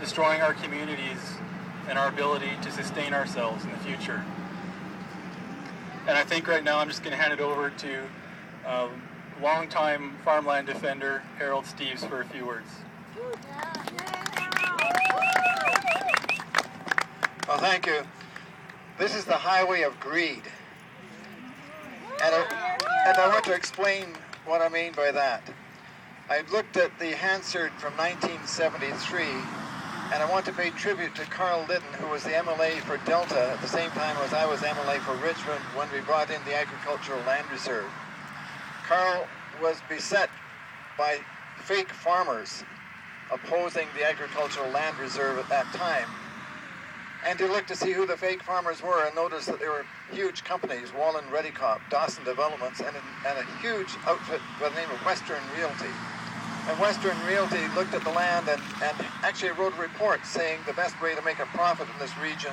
destroying our communities and our ability to sustain ourselves in the future. And I think right now I'm just going to hand it over to longtime farmland defender Harold Steeves for a few words. Well, thank you. This is the highway of greed. And I want to explain what I mean by that. I looked at the Hansard from 1973, and I want to pay tribute to Carl Liddon, who was the MLA for Delta at the same time as I was MLA for Richmond when we brought in the Agricultural Land Reserve. Carl was beset by fake farmers opposing the Agricultural Land Reserve at that time. And you looked to see who the fake farmers were and noticed that they were huge companies, Wallen Reddycop, Dawson Developments, and a huge outfit by the name of Western Realty. And Western Realty looked at the land and actually wrote a report saying the best way to make a profit in this region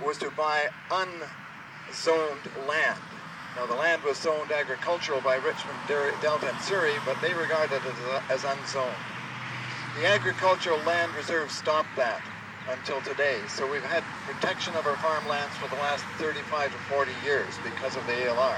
was to buy unzoned land. Now, the land was zoned agricultural by Richmond, Delta, and Surrey, but they regarded it as unzoned. The Agricultural Land Reserve stopped that until today. So we've had protection of our farmlands for the last 35 to 40 years because of the ALR.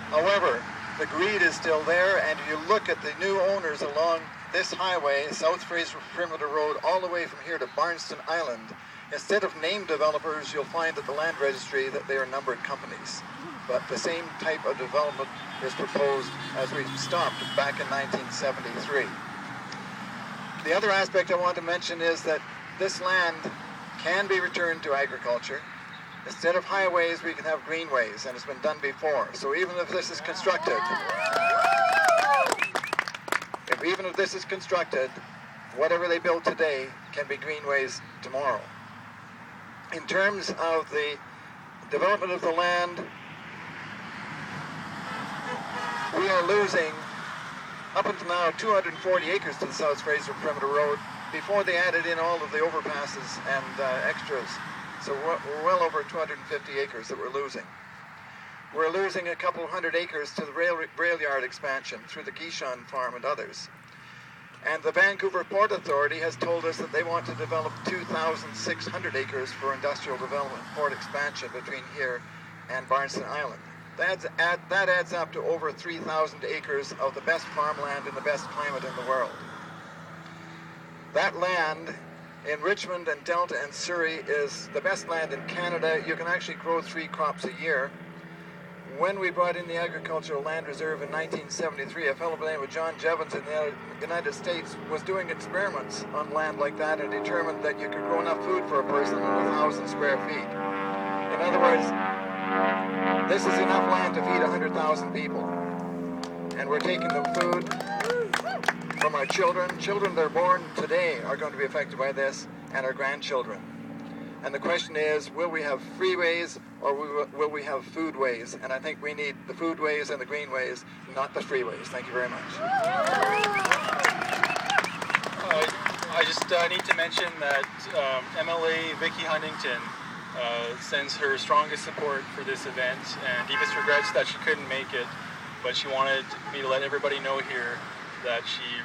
However, the greed is still there, and you look at the new owners along this highway, South Fraser Perimeter Road, all the way from here to Barnston Island. Instead of named developers, you'll find at the land registry that they are numbered companies. But the same type of development is proposed as we stopped back in 1973. The other aspect I want to mention is that this land can be returned to agriculture. Instead of highways, we can have greenways, and it's been done before. So even if this is constructed, whatever they build today can be greenways tomorrow. In terms of the development of the land, we are losing, up until now, 240 acres to the South Fraser Perimeter Road before they added in all of the overpasses and extras. So we're well over 250 acres that we're losing. We're losing a couple hundred acres to the rail yard expansion through the Guichon Farm and others. And the Vancouver Port Authority has told us that they want to develop 2,600 acres for industrial development, port expansion between here and Barnston Island. That adds up to over 3,000 acres of the best farmland in the best climate in the world. That land in Richmond and Delta and Surrey is the best land in Canada. You can actually grow 3 crops a year. When we brought in the Agricultural Land Reserve in 1973, a fellow by the name of John Jevons in the United States was doing experiments on land like that and determined that you could grow enough food for a person in 1,000 square feet. In other words, this is enough land to feed 100,000 people. And we're taking the food from our children. Children that are born today are going to be affected by this, and our grandchildren. And the question is, will we have freeways or will we have foodways? And I think we need the foodways and the greenways, not the freeways. Thank you very much. I just need to mention that MLA Vicky Huntington sends her strongest support for this event and deepest regrets that she couldn't make it, but she wanted me to let everybody know here that she